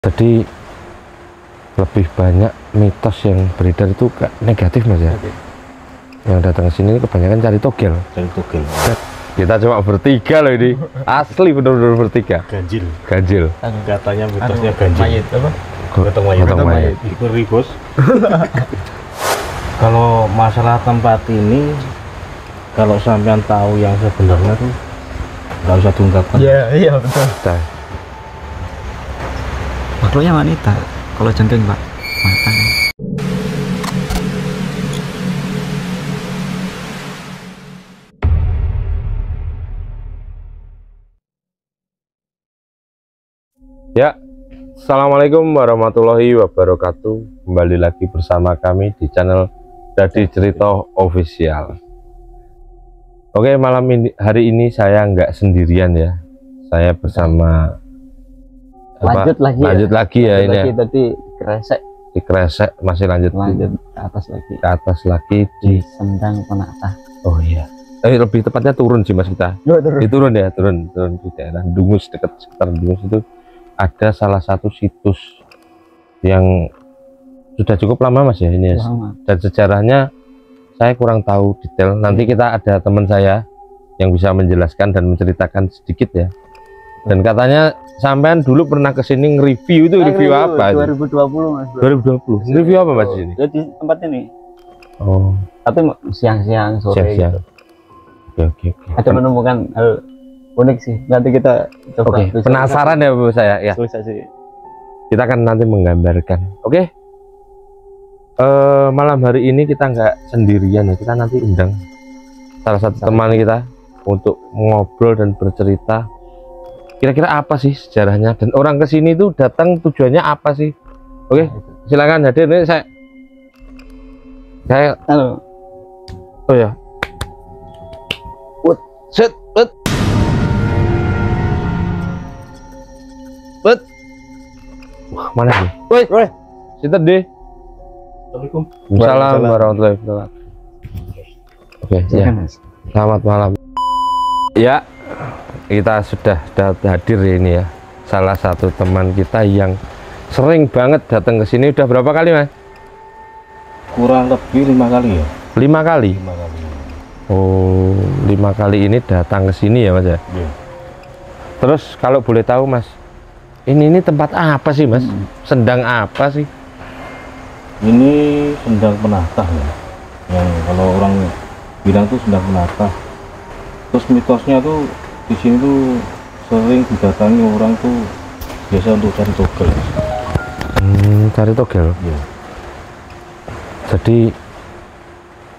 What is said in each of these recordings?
Jadi lebih banyak mitos yang beredar itu negatif mas ya. Yang datang ke sini kebanyakan cari togel. Kita cuma bertiga loh ini, asli bener-bener bertiga. Ganjil. Katanya mitosnya ganjil. Mayit apa? Gotong mayit. Ikut ribos. Kalau masalah tempat ini, kalau sampean tahu yang sebenarnya tuh nggak usah diungkapkan. Iya betul. Nah, Makhluknya wanita. Kalau jengking pak, matang. ya, assalamualaikum warahmatullahi wabarakatuh. Kembali lagi bersama kami di channel Dadi Cerita Official. Oke, hari ini saya nggak sendirian ya. Saya bersama Lanjut lagi ya ini. Lagi tadi kresek. Di Kresek masih lanjut ke atas lagi di Sendang Penata. oh iya. Lebih tepatnya turun sih mas kita. Turun di daerah Dungus, dekat sekitar Dungus itu ada salah satu situs yang sudah cukup lama mas ya ini ya. Dan sejarahnya saya kurang tahu detail. Nanti kita ada teman saya yang bisa menjelaskan dan menceritakan sedikit ya. Dan katanya sampean dulu pernah kesini nge-review itu review apa? 2020 mas. 2020. Review apa mas ini? Jadi tempat ini. Oh. Tapi siang-siang sore. Siang-siang. Gitu. Oke. Ada menemukan hal unik sih. Nanti kita coba. Oke. Penasaran ya bu saya ya. Kita akan nanti menggambarkan. Oke. Malam hari ini kita nggak sendirian ya. Kita nanti undang salah satu teman kita untuk ngobrol dan bercerita. Kira-kira apa sih sejarahnya dan orang kesini itu datang tujuannya apa sih? Oke, silakan hadir. Ini saya halo. Oh ya. Set. Wah, mana sih? Woi. Situ deh. Assalamualaikum. Waalaikumsalam warahmatullahi wabarakatuh. Oke, ya. Selamat malam. Ya, kita sudah hadir ini ya. Salah satu teman kita yang sering banget datang ke sini. Udah berapa kali mas? Kurang lebih 5 kali ya. 5 kali. 5 kali. Oh, 5 kali ini datang ke sini ya mas ya. Iya. Terus kalau boleh tahu mas, ini tempat apa sih mas? Sendang apa sih? Ini Sendang Penata ya. Yang kalau orang bilang tuh Sendang Penata. Terus mitosnya tuh di sini tuh sering didatangi orang tuh biasa untuk cari togel. Cari togel. Ya. Jadi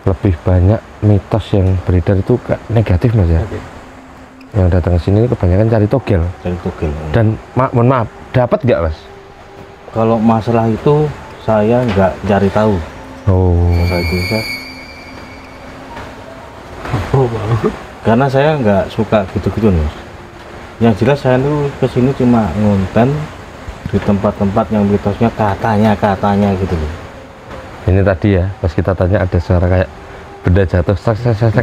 lebih banyak mitos yang beredar itu negatif mas ya. Yang datang ke sini kebanyakan cari togel. Dan mohon maaf, dapat nggak mas? Kalau masalah itu saya nggak cari tahu. Oh. Masalah itu karena saya nggak suka gitu-gitu mas. Yang jelas saya tuh kesini cuma ngonten di tempat-tempat yang mitosnya katanya gitu loh. Ini tadi ya pas kita tanya ada suara kayak benda jatuh sek.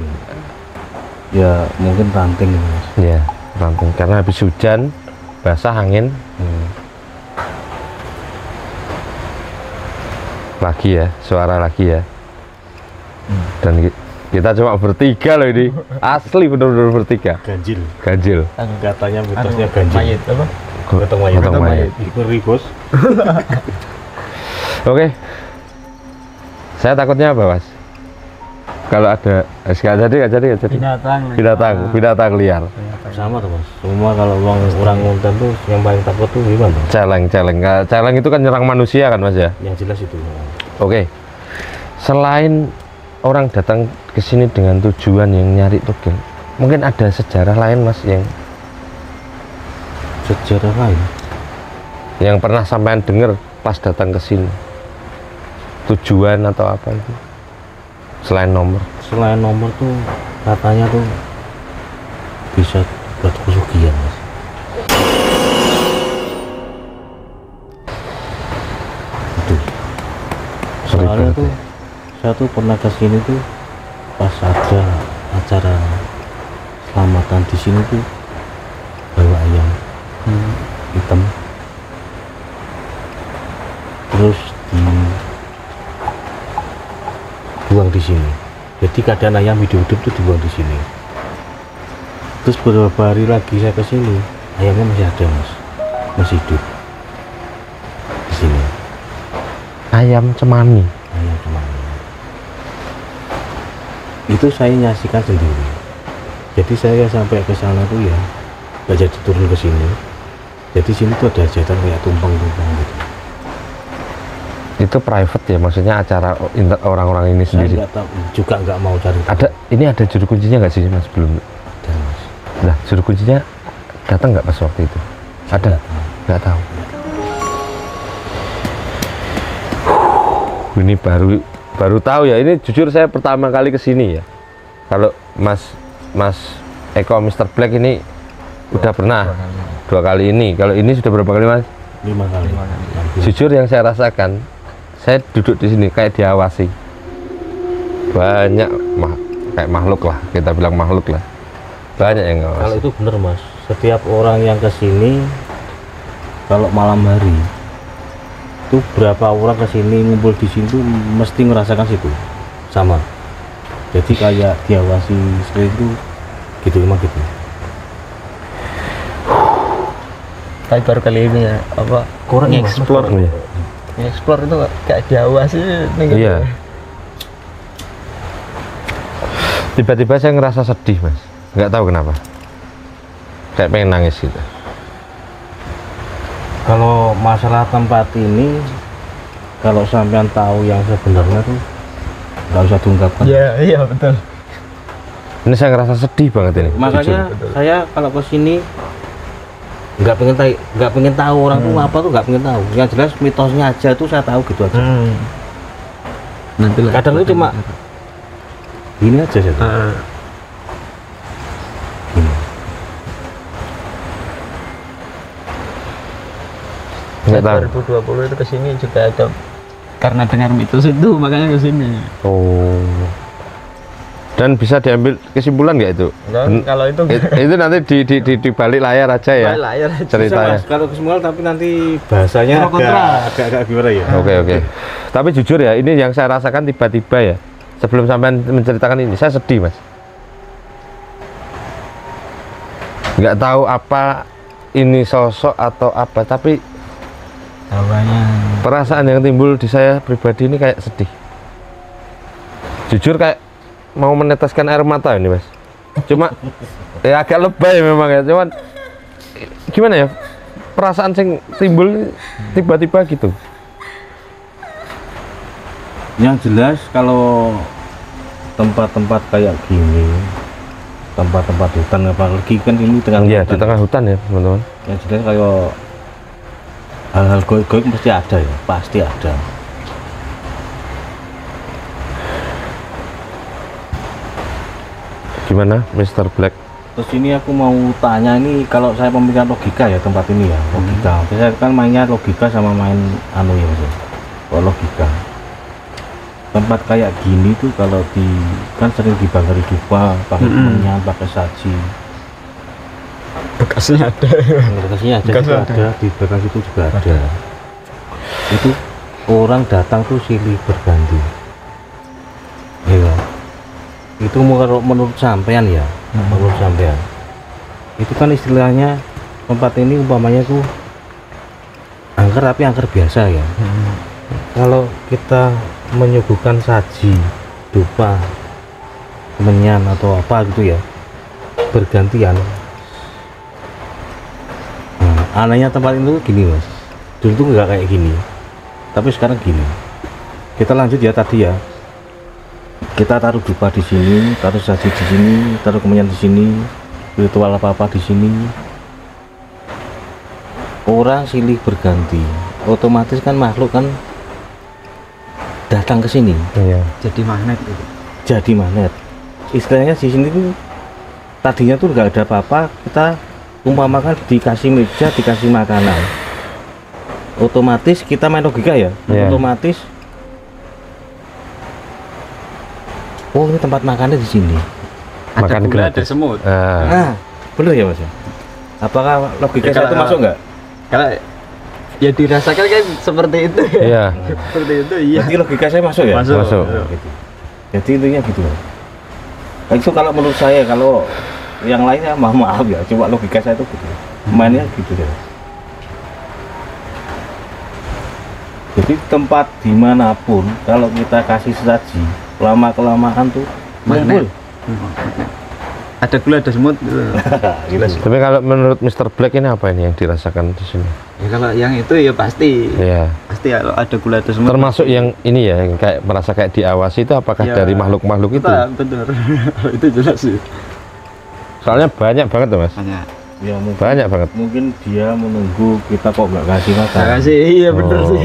Ya mungkin ranting mas. Ya ranting karena habis hujan basah angin. Lagi ya suara lagi ya. Dan kita cuma bertiga loh ini, asli bener-bener bertiga. Ganjil. Katanya mitosnya ganjil. Mayit apa? Gotong mayit. Ikut ribos. Oke. Saya takutnya apa mas? Kalau ada nggak jadi. Binatang liar. Sama tuh mas. Semua kalau orang ngonten tuh yang paling takut tuh gimana? Celeng itu kan nyerang manusia kan mas ya? Yang jelas itu. Oke. Selain orang datang ke sini dengan tujuan yang nyari togel, mungkin ada sejarah lain mas yang pernah sampean dengar pas datang ke sini, tujuan atau apa itu selain nomor tuh katanya tuh bisa buat kesugihan mas. Itu soalnya tuh saya tuh pernah ke sini tuh pas ada acara selamatan di sini tuh bawa ayam hitam terus dibuang di sini. Jadi keadaan ayam hidup-hidup itu dibuang di sini. Terus beberapa hari lagi saya ke sini, ayamnya masih ada mas, masih hidup di sini. Ayam cemani. Ayam cemani. Itu saya nyaksikan sendiri. Jadi saya sampai ke sana tuh ya, nggak jadi turun ke sini. Jadi sini tuh ada hajatan kayak tumpeng-tumpeng gitu. Itu private ya, maksudnya acara orang-orang ini Saya sendiri. nggak tahu, juga nggak mau cari tahu. Ini ada juru kuncinya nggak sih mas belum? Ada mas. Nah, juru kuncinya datang nggak pas waktu itu? Ada? Nggak tahu. Ini baru tahu ya. Ini jujur saya pertama kali kesini ya. Kalau Mas Eko Mr. Black ini udah pernah 2 kali ini. Kalau ini sudah berapa kali mas? 5 kali. Jujur yang saya rasakan, saya duduk di sini kayak diawasi. Banyak kayak makhluk lah, kita bilang makhluk lah. Banyak yang ngawasi. Kalau itu bener mas, setiap orang yang kesini kalau malam hari itu berapa orang kesini ngumpul di sini tuh mesti ngerasakan situ sama. Jadi kayak diawasi seperti itu, gitu emang gitu. Tapi baru kali ini ya apa Kurang ya, Mas. explore Iya. explore itu kayak diawasi nih gitu. Iya. Tiba-tiba saya ngerasa sedih mas, nggak tahu kenapa. Kayak pengen nangis gitu. Kalau masalah tempat ini, kalau sampean tahu yang sebenarnya tuh nggak usah diungkapkan. Iya betul. Ini saya ngerasa sedih banget ini. Makanya jujur. saya kalau ke sini nggak pengen tahu orang tuh apa tuh, nggak pengen tahu. Yang jelas mitosnya aja tuh saya tahu gitu aja. Nanti lah. Kadang itu cuma gini aja sih. Gini. Nggak tahu. 2020 itu kesini juga ada karena dengar mitos itu makanya kesini. Oh. Dan bisa diambil kesimpulan nggak itu? Dan kalau itu Itu nanti di balik layar aja ya layar aja. ceritanya. Bisa, Mas. Kalau kesemua tapi nanti bahasanya Pro kontra. agak gimana ya? Oke. Tapi jujur ya, ini yang saya rasakan tiba-tiba ya. Sebelum sampean menceritakan ini, saya sedih mas. Nggak tahu apa ini sosok atau apa, tapi Hawanya perasaan yang timbul di saya pribadi ini kayak sedih. Jujur kayak mau meneteskan air mata ini mas. Cuma ya agak lebay memang ya. Cuman gimana ya, perasaan yang timbul tiba-tiba gitu. Yang jelas kalau tempat-tempat kayak gini, tempat-tempat hutan apalagi kan ini tengah Iya, di hutan. tengah hutan ya teman-teman. Yang jelas kayak hal-hal goib-goib mesti ada ya, pasti ada. Gimana Mr. Black? Terus ini aku mau tanya, ini kalau saya pemikiran logika ya tempat ini ya, logika. Saya kan mainnya logika sama main anu ya mas. Kalau logika, tempat kayak gini tuh kalau di kan sering dibakari dupa, pakai menyan, pakai saji. bekasnya ada. Bekasnya aja Bekas juga ada. ada, di bekas itu juga ada. Itu orang datang tuh silih berganti. Iya. Itu menurut sampean ya, menurut sampean. Itu kan istilahnya tempat ini umpamanya tuh angker, tapi angker biasa ya. Kalau kita menyuguhkan saji, dupa, menyan atau apa gitu ya, bergantian. Nah, anehnya tempat itu gini mas, dulu tuh nggak kayak gini, tapi sekarang gini. Kita lanjut ya tadi ya, kita taruh dupa di sini, taruh saji di sini, taruh kemenyan di sini, ritual apa-apa di sini. Orang silih berganti, otomatis kan makhluk kan datang ke sini, Iya. Jadi magnet itu. jadi magnet. Istilahnya di sini tuh tadinya tuh nggak ada apa-apa, kita umpamakan dikasih meja, dikasih makanan, otomatis kita main logika ya, Iya. otomatis oh ini tempat makannya di sini. Makan gula, ada gratis. semut. Nah, bener ya mas ya? Apakah logika Ya, saya itu kalau- masuk nggak? Karena Ya dirasakan kan seperti itu ya. Iya. Seperti itu iya. Jadi logika saya masuk ya. Masuk. Masuk. Gitu. Jadi intinya gitu loh. Nah, itu kalau menurut saya, kalau yang lainnya maaf ya, cuma logika saya itu gitu. Mainnya gitu ya. Jadi tempat dimanapun kalau kita kasih sesaji, lama kelamaan tuh Magnet. ngumpul. Ada gula ada semut gitu. Gitu. Tapi kalau menurut Mr. Black ini apa ini yang dirasakan di sini? Ya kalau yang itu ya pasti. Iya. Pasti kalau ada gula ada semut. Termasuk yang ini ya, yang kayak merasa kayak diawasi itu apakah Ya, dari makhluk-makhluk itu? Benar. Itu jelas sih. Soalnya banyak banget tuh mas. Banyak. Ya mungkin, Banyak banget. mungkin dia menunggu kita kok nggak kasih makan. Terima kasih. Iya benar Oh. sih.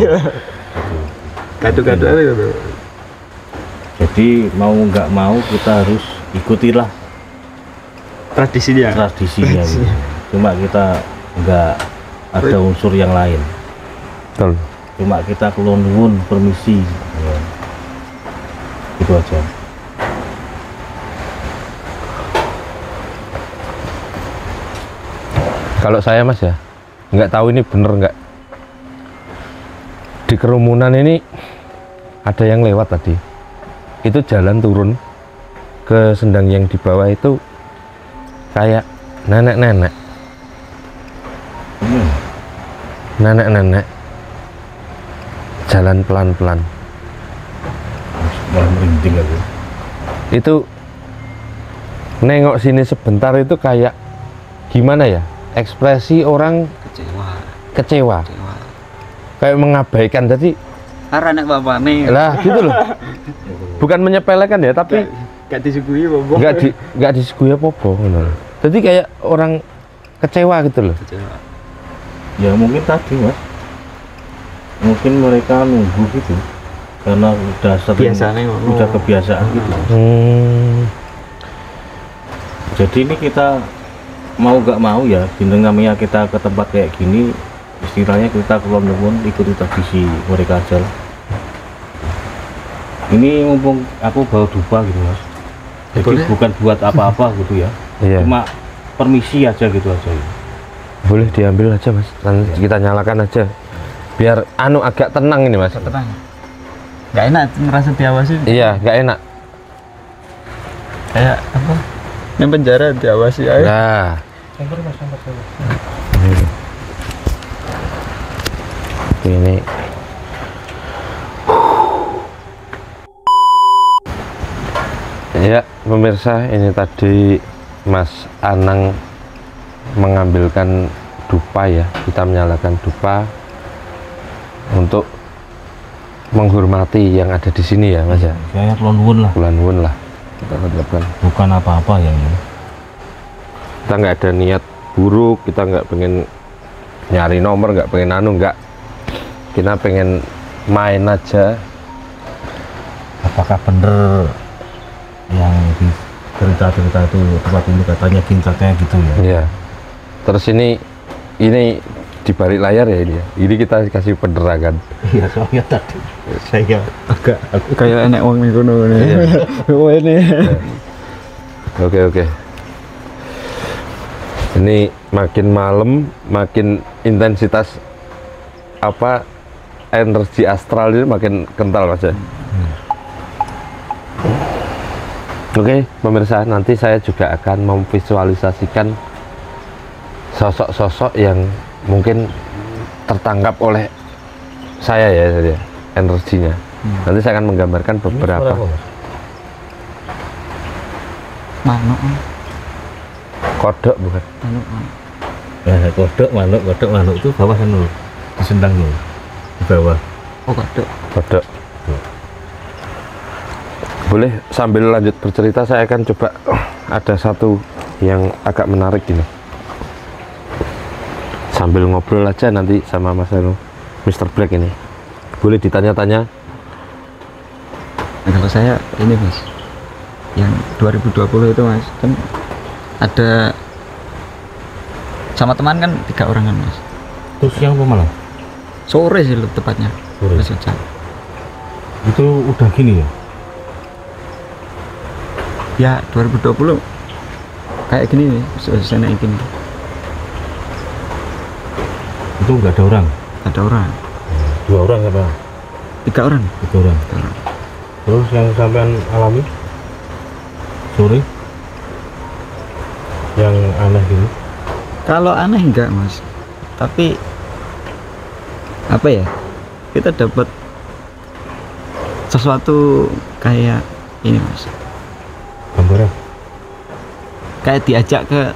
Kado-kado gitu. Jadi mau nggak mau kita harus ikutilah Tradisinya. tradisinya gitu. Cuma kita nggak ada unsur yang lain, Betul. cuma kita kelonwun permisi ya. Gitu aja. Kalau saya mas ya, nggak tahu ini bener nggak. Di kerumunan ini ada yang lewat tadi. Itu jalan turun ke sendang yang di bawah itu kayak nenek-nenek. Hmm. Nenek-nenek jalan pelan-pelan. Malah merinding aku. Itu nengok sini sebentar itu kayak gimana ya, ekspresi orang Kecewa. kecewa, kayak mengabaikan. Jadi Karena anak bapak nih. lah gitu loh, bukan menyepelekan ya, tapi Gak disuguhi bobo. nggak disuguhi apa-apa ngono. Jadi kayak orang kecewa gitu loh. Kecewa. Ya mungkin tadi mas, mungkin mereka nunggu gitu karena udah sering, Biasanya ngono. udah kebiasaan gitu. Jadi ini kita mau nggak mau ya, bintang namanya kita ke tempat kayak gini, istilahnya kita kelon-kelon ikuti tradisi mereka aja lah. Ini mumpung aku bawa dupa gitu mas, jadi Boleh. bukan buat apa-apa gitu ya, Iya. cuma permisi aja gitu aja. Boleh diambil aja mas, nanti kita nyalakan aja biar anu agak tenang ini mas. Tenang. Gak enak merasa diawasi. Iya, nggak enak. Kayak apa? Yang penjara diawasi aja. Nah, ini ya pemirsa, ini tadi Mas Anang mengambilkan dupa ya, kita menyalakan dupa untuk menghormati yang ada di sini ya Mas ya. Kayak kelon lah, Bulan-bulan lah kita tetapkan. bukan apa-apa yang ini. Kita nggak ada niat buruk, kita nggak pengen nyari nomor, nggak pengen anu, nggak, kita pengen main aja. Apakah bener yang di cerita-cerita itu tempat ini katanya tingkatnya gitu ya? Iya. Terus ini di balik layar ya ini ya. Ini kita kasih penerangan. Iya, soalnya tadi saya agak Kayak enek wong ning kono nih. Oh ini. Oke. Ini makin malam, makin intensitas apa energi astral ini makin kental Mas ya. Oke, pemirsa, nanti saya juga akan memvisualisasikan sosok-sosok yang mungkin tertangkap oleh saya ya, energinya. Nanti saya akan menggambarkan beberapa. Manuk. Kodok bukan? Manuk. ya, kodok manuk itu bawah kan dulu, disendang dulu di bawah. Oh kodok. Kodok. Boleh sambil lanjut bercerita, saya akan coba ada satu yang agak menarik ini. Sambil ngobrol aja nanti sama Mas Anu, Mr. Black ini. Boleh ditanya-tanya. Nah, kalau saya ini mas, yang 2020 itu mas, kan ada sama teman kan 3 orang kan mas. Terus siang apa malam? Sore sih tepatnya. Sore. Pas hujan. Itu udah gini ya? Ya 2020 kayak gini nih, suasana gini. Itu nggak ada orang? ada orang. 2 orang apa? 3 orang. 3 orang. Terus yang sampean alami sore yang aneh gini? Kalau aneh enggak mas, tapi apa ya, kita dapat sesuatu kayak ini mas, Gambaran kayak diajak ke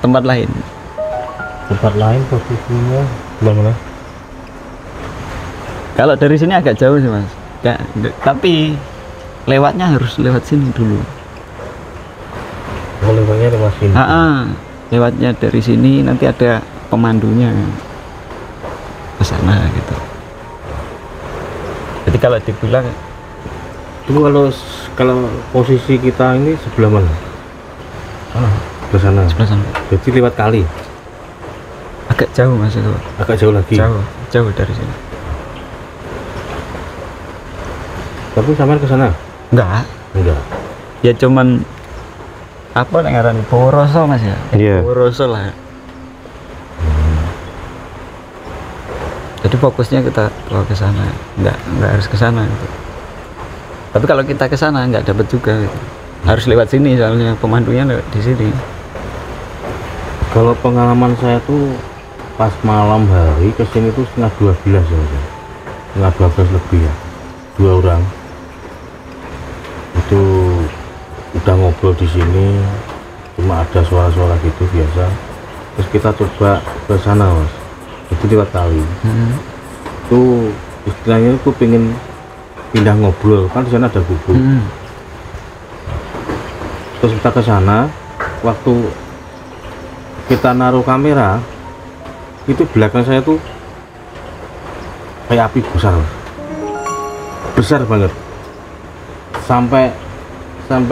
tempat lain. tempat lain posisinya mana? Kalau dari sini agak jauh sih mas, tapi lewatnya harus lewat sini dulu. Oh, lewatnya lewat sini. Lewatnya dari sini, nanti ada pemandunya ke sana gitu. Jadi kalau dibilang Itu kalau posisi kita ini sebelah mana? Ke sana. sebelah sana Jadi lewat kali. agak jauh mas itu. Agak jauh lagi. Jauh dari sini. Tapi sampean ke sana? Enggak, ya cuman apa yang ngaran Boroso mas ya? Iya. Boroso lah. Jadi fokusnya kita bawa ke sana, nggak harus ke sana gitu. Tapi kalau kita ke sana nggak dapat juga gitu. Harus lewat sini soalnya pemandunya lewat di sini. Kalau pengalaman saya tuh pas malam hari kesini tuh setengah 12 ya, setengah 12 lebih ya, 2 orang itu udah ngobrol di sini, cuma ada suara-suara gitu biasa. Terus kita coba ke sana mas, itu lewat kali. Itu istilahnya itu pengen pindah ngobrol, kan di sana ada gubuk. Terus kita ke sana, waktu kita naruh kamera itu belakang saya tuh kayak api besar banget, sampai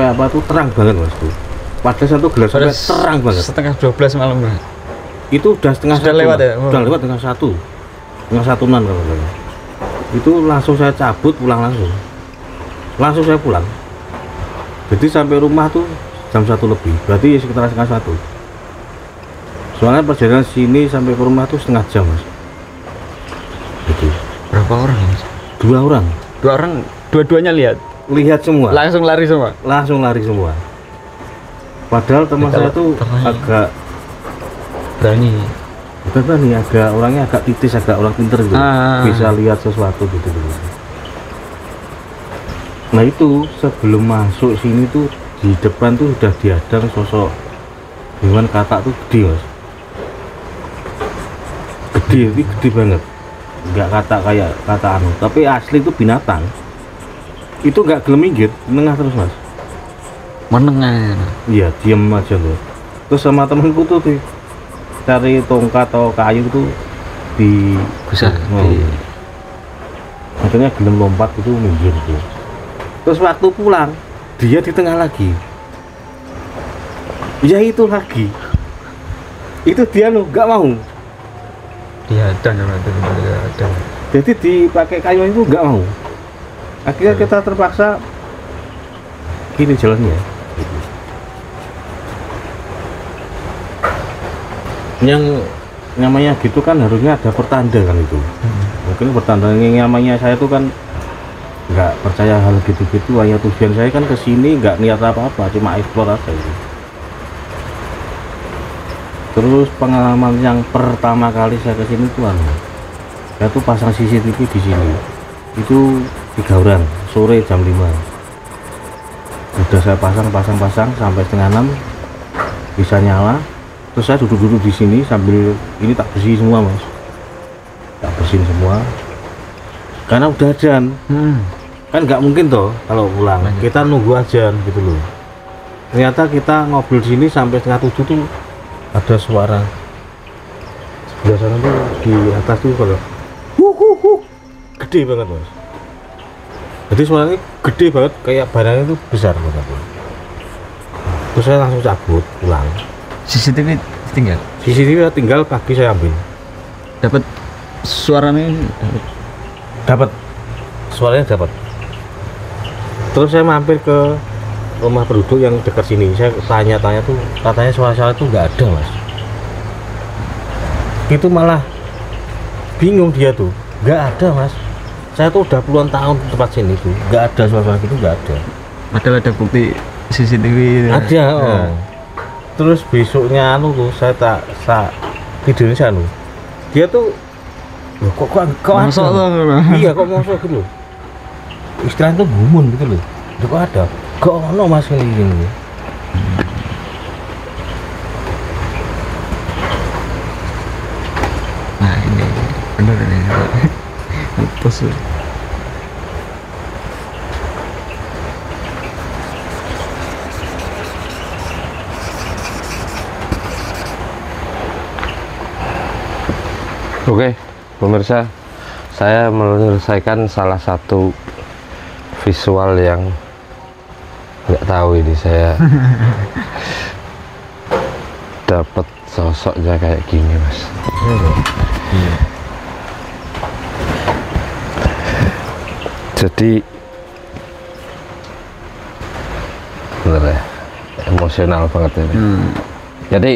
apa tuh terang banget mas tuh. Padahal satu gelas sampai terang banget. Setengah 12 malam mas. Itu udah setengah Sudah satu, lewat ya? Udah lewat setengah satuan kalau saya. Itu langsung saya cabut pulang, langsung saya pulang. Jadi sampai rumah tuh jam 1 lebih, berarti sekitar setengah 1. Soalnya perjalanan sini sampai ke rumah tuh setengah jam mas. Gitu. Berapa orang mas? 2 orang. 2 orang, dua-duanya Lihat semua. langsung lari semua. Padahal teman saya tuh temannya agak berani. bukan berani, orangnya agak titis, agak orang pinter gitu. Bisa lihat sesuatu gitu. Nah itu sebelum masuk sini tuh di depan tuh udah dihadang sosok hewan katak tuh gede mas. Gede banget. Nggak katak kayak kata anu, tapi asli itu binatang. Itu nggak gelem minggir, menengah terus mas. Menengah. Iya, diem aja loh. Terus sama temenku tuh cari tongkat atau kayu tuh di Bisa akhirnya gelem lompat itu minggir tuh. Terus waktu pulang dia di tengah lagi. Ya itu lagi. Itu dia loh nggak mau. dihadang sama itu dihadang. Jadi dipakai kayu itu nggak mau. Akhirnya kita terpaksa gini jalannya. Yang namanya gitu kan harusnya ada pertanda kan itu. Mungkin pertanda yang namanya saya tuh kan nggak percaya hal gitu-gitu. Hanya tujuan saya kan kesini nggak niat apa-apa, cuma eksplor aja gitu. Terus pengalaman yang pertama kali saya kesini tuh saya tuh pasang CCTV di sini. Itu 3 orang sore jam 5. Udah saya pasang sampai setengah 6 bisa nyala. Terus saya duduk di sini sambil ini tak bersih semua mas, tak bersihin semua karena udah ajan. Kan nggak mungkin toh kalau pulang kita nunggu ajan gitu loh. Ternyata kita ngobrol di sini sampai setengah 7 tuh ada suara sebelah sana tuh di atas tuh kalau gede banget mas. Jadi suaranya gede banget, kayak barangnya itu besar banget. Terus saya langsung cabut pulang. CCTV tinggal. CCTV tinggal pagi saya ambil. Dapat suaranya. Dapat suaranya dapat. Terus saya mampir ke rumah penduduk yang dekat sini. Saya tanya-tanya tuh, katanya suara-suara itu nggak ada mas. Itu malah bingung dia tuh, nggak ada mas. Saya tuh udah puluhan tahun di tempat sini tuh, nggak ada suara gitu, nggak ada. Padahal ada bukti CCTV. Ada. Oh. Terus besoknya tuh saya tidurnya dia tuh loh, kok Masuk ada? tuh. Iya kok masuk gitu loh. Istilahnya tuh gumun gitu loh. Kok ada? Kok ono mas ini. Nah ini bener ini. Putus. Oke, pemirsa, saya menyelesaikan salah satu visual yang nggak tahu ini saya dapat sosoknya kayak gini mas. Jadi bener ya, emosional banget ini. Jadi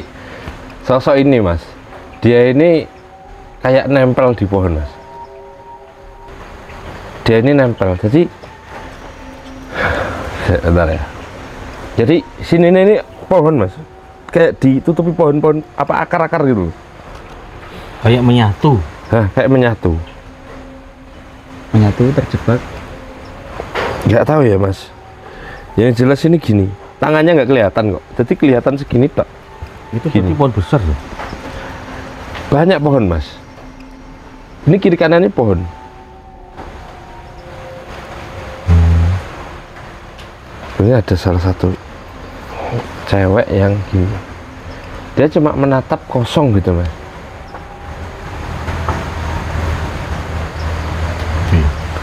sosok ini mas, dia ini kayak nempel di pohon mas. Dia ini nempel, jadi bentar ya. Jadi sini ini pohon mas, kayak ditutupi pohon-pohon apa akar-akar gitu. Kayak menyatu. Hah, kayak menyatu. Menyatu terjebak. Nggak tahu ya mas. Yang jelas ini gini, tangannya nggak kelihatan kok. Jadi kelihatan segini tak. Itu Gini. berarti pohon besar loh. Banyak pohon mas. Ini kiri kanan ini pohon. Ini ada salah satu cewek yang gini. Dia cuma menatap kosong gitu mas.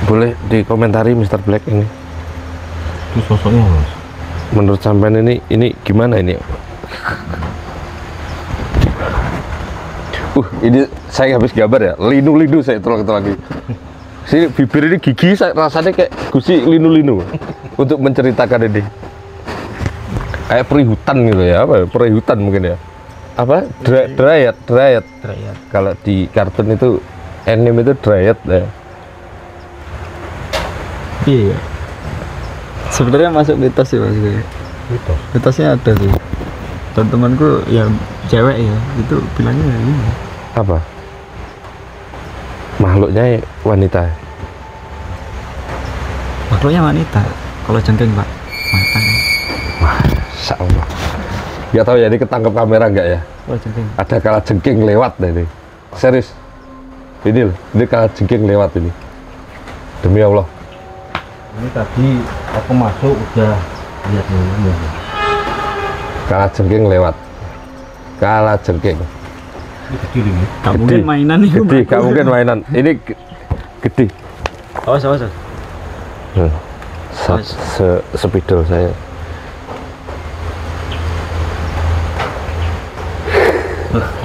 Boleh dikomentari Mr. Black ini. Itu sosoknya mas. Menurut sampean ini gimana ini? Ini saya habis gambar ya, linu-linu saya tolong lagi. Sini bibir ini gigi rasanya kayak gusi linu-linu untuk menceritakan ini. Kayak perihutan gitu ya, apa? Perihutan mungkin ya. Apa? Dryad. Kalau di kartun itu anime itu dryad ya. Iya. Sebenarnya masuk mitos sih mas. Mitosnya ada sih. Dan temanku yang cewek ya, itu bilangnya ini. Apa? Makhluknya wanita. Makhluknya wanita. Kalau jengking pak, matanya. Masya Allah. Gak tahu ya ini ketangkep kamera nggak ya? Kalau jengking. Ada kala jengking lewat deh ini. Serius. Ini loh, ini kala jengking lewat ini. Demi Allah. Ini tadi aku masuk udah lihat dulu. Kala jengking lewat. Kala jengking. Ini kecil ini. Gak mungkin mainan nih. Gede, gak mungkin mainan. Ini gede. Awas. Sepidol saya.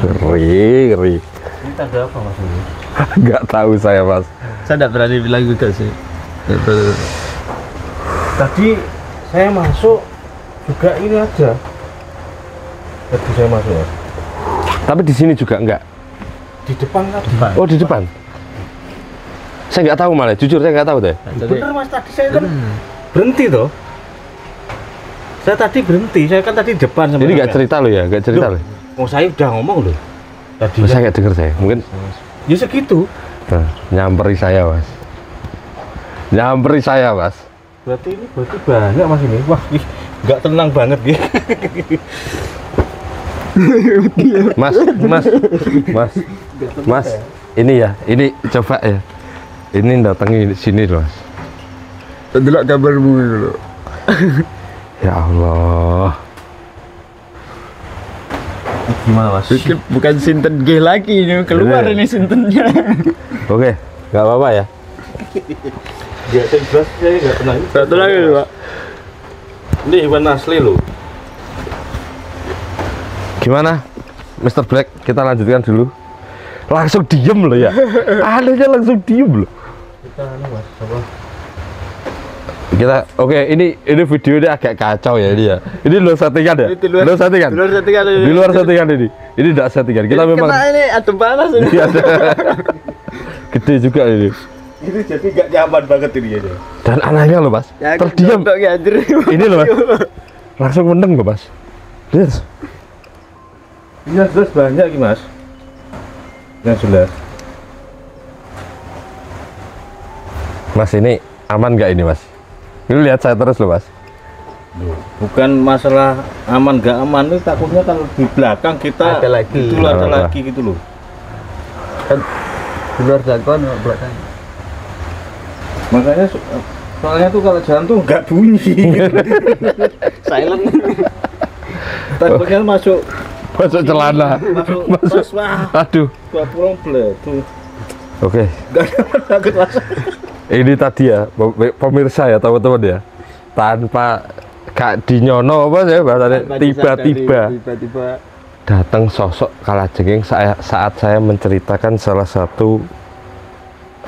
Ngeri. Ini tanda apa mas ini? Nggak tahu saya mas. Saya tidak berani bilang juga sih. Tadi saya masuk juga ini ada. Tadi saya masuk ya. Tapi di sini juga enggak. Di depan tadi. Oh di depan. Saya nggak tahu malah. Jujur saya nggak tahu deh. Bener mas, tadi saya kan berhenti toh. Saya tadi berhenti. Saya kan tadi depan sama. Ini nggak cerita lo ya, nggak cerita lo. Oh saya udah ngomong loh. Tadi Saya nggak dengar saya. Mungkin ya segitu. nah, nyamperi saya mas. Nyamperi saya mas. Berarti banyak mas ini. Wah, nggak tenang banget dia. Mas, ini ya, ini coba ya, ini datangi sini loh mas. Delok gambarmu dulu. Ya Allah. Gimana mas? Bukan sinten G lagi ini keluar Ini. ini sintennya. Oke, nggak apa-apa ya. Ya saya jelas saya nggak tenang. Nggak tenang ya pak. Ini hewan asli loh. Gimana, Mr. Black? Kita lanjutkan dulu. Langsung diem loh ya. Anehnya langsung diem loh. Kita mas apa? Kita oke, ini video ini agak kacau ya ini ya. Ini luar settingan ya? Di luar- Luar settingan. Di luar settingan ini. Di luar settingan ini. Ini tidak settingan. Kita memang Kena ini adem panas ini. Iya, ada. gede juga ini. Ini jadi nggak nyaman banget ini aja. Dan anaknya loh mas, Ya, terdiam. Ini loh mas, langsung meneng loh mas. Lihat. Iya jelas banyak ini mas. Yang jelas. Mas ini aman nggak ini mas? Ini lihat saya terus loh mas. Bukan masalah aman nggak aman, ini takutnya kalau di belakang kita Ada lagi. itu ada Apa? lagi gitu loh. Kan di luar jangkauan belakang. Makanya soalnya tuh kalau jalan tuh nggak bunyi. Silent. Takutnya masuk Celana. masuk tas, wah Aduh. gua pulang tuh Oke. nggak ada takut mas. Ini tadi ya pemirsa ya teman-teman ya. Tanpa gak dinyono apa sih bahasanya, tiba-tiba datang sosok kalajengking saat saya menceritakan salah satu,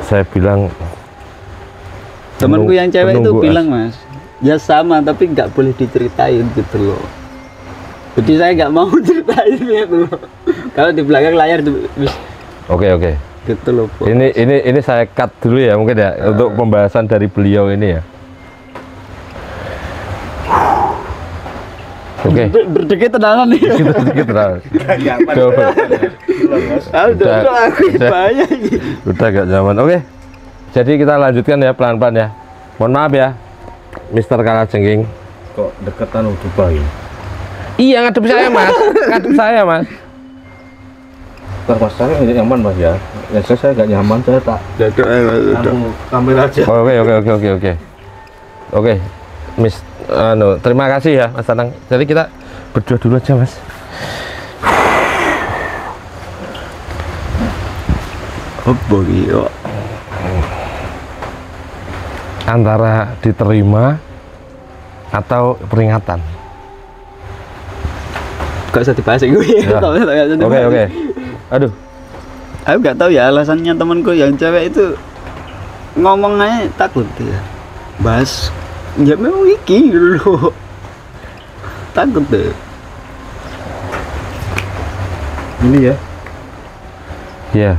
saya bilang Temanku yang cewek itu penunggu bilang mas, ya sama tapi nggak boleh diceritain gitu loh. Jadi saya nggak mau ceritain gitu loh. Kalau di belakang layar tuh Oke. gitu loh. Bos. Ini saya cut dulu ya mungkin ya untuk pembahasan dari beliau ini ya. Oke. Berdeket tenangan nih. Sedikit lah. Nggak nyaman. Coba. Udah aku bahaya ini. Udah gak nyaman. Oke. Jadi kita lanjutkan ya pelan-pelan ya. Mohon maaf ya, Mister Kalajengking. Kok deketan udah baik. Iya ngadep saya mas, ngadep saya mas. Ntar mas saya nggak nyaman mas ya. Ya saya nggak nyaman, saya tak anu kamera aja. Oh, Oke. Oke, Miss, terima kasih ya Mas Anang. Jadi kita berdua dulu aja mas. Apa gitu? Antara diterima atau peringatan. Gak usah dibahas gue. Ya. Oke. Aduh. Aku nggak tahu ya alasannya temanku yang cewek itu ngomong aja takut ya. Bahas ya memang iki dulu. Takut deh. Ini ya, Ya.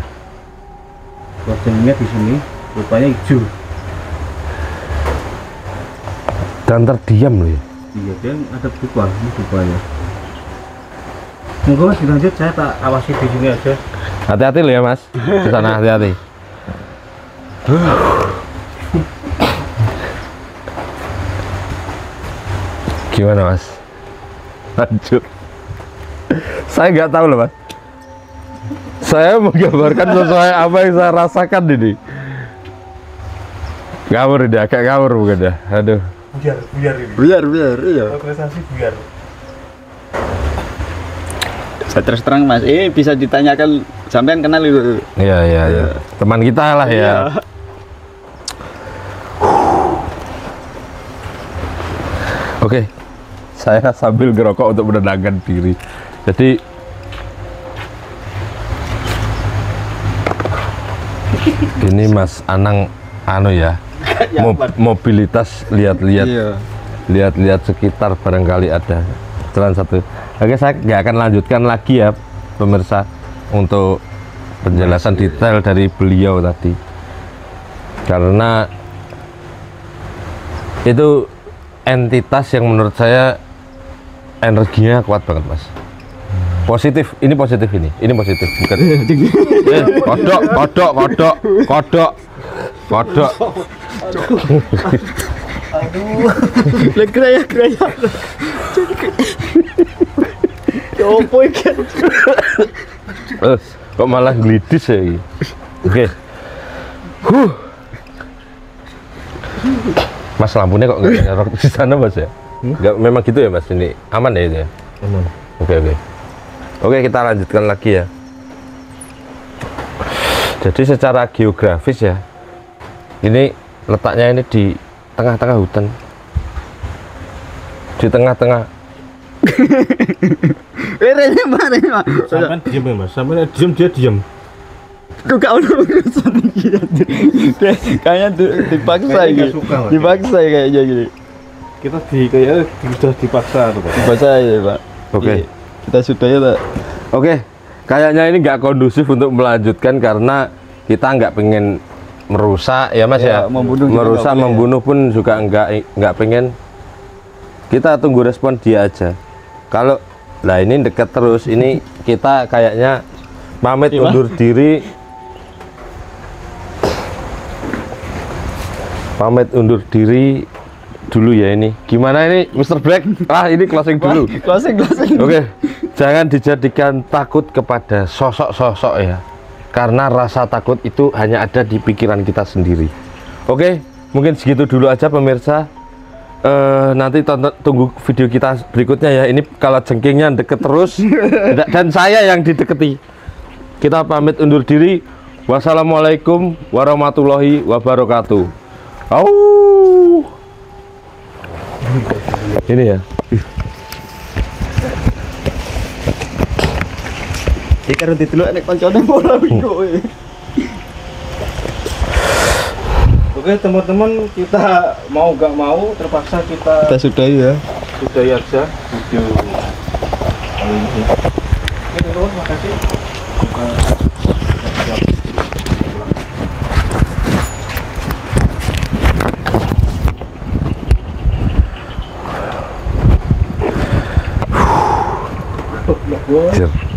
wajahnya di sini, rupanya hijau. Dan terdiam loh ya. Iya, dan ada buka ini rupanya. Monggo mas dilanjut, saya tak awasi di sini aja. Hati-hati loh ya mas. Di sana hati-hati. Gimana mas? Lanjut. Saya nggak tahu loh mas. Saya menggambarkan sesuai apa yang saya rasakan ini. Ngawur ini, agak ngawur bukan ya? Aduh. Buyar ini. Biar iya. Organisasi buyar. Saya terus terang mas, bisa ditanyakan sampean kenal itu. Iya. Teman kita lah ya. Oke. Saya sambil ngerokok untuk menenangkan diri. Jadi ini Mas Anang ya. Mobilitas lihat-lihat. Iya. Lihat-lihat sekitar barangkali ada jalan satu. Oke, saya nggak akan lanjutkan lagi ya pemirsa untuk penjelasan detail dari beliau tadi, karena itu entitas yang menurut saya energinya kuat banget mas. Positif, ini positif, ini positif bukan. Kodok. Geraya. Ya opo iki? Kok malah glidis ya ini. Oke. Mas lampunya kok nggak nyerok di sana mas ya? Nggak, memang gitu ya mas, ini aman ya itu ya? Aman. Oke, kita lanjutkan lagi ya. Jadi secara geografis ya, ini letaknya ini di tengah-tengah hutan, di tengah-tengah. Rene mana? Sampai diem ya mas, sampai diem dia diem. Kok gak ada urusan gitu. Kayaknya dipaksa Kayaknya gitu. nggak suka, Mas. Dipaksa kayaknya gini. Kita kayaknya sudah dipaksa tuh pak. Dipaksa ya, Pak. Oke. Kita sudah ya, Pak. Oke, kayaknya ini nggak kondusif untuk melanjutkan karena kita nggak pengen merusak ya Mas ya, membunuh juga merusak nggak boleh, membunuh pun juga nggak pengen. Kita tunggu respon dia aja. Kalau lah ini dekat terus, ini kita kayaknya pamit undur diri. Pamit undur diri dulu ya ini. Gimana ini Mr. Black? Ah, ini closing dulu. Closing. Oke. Jangan dijadikan takut kepada sosok-sosok ya. Karena rasa takut itu hanya ada di pikiran kita sendiri. Oke, mungkin segitu dulu aja pemirsa. Nanti tunggu video kita berikutnya ya. Ini kalau jengkingnya deket terus dan saya yang dideketi. Kita pamit undur diri. Wassalamualaikum warahmatullahi wabarakatuh. Au. Ini ya. Iki karo didelok nek koncone ora bingung. Oke teman-teman, kita mau nggak mau terpaksa kita sudahi ya. sudahi aja video kali ini. Oke teman-teman, makasih. Sir.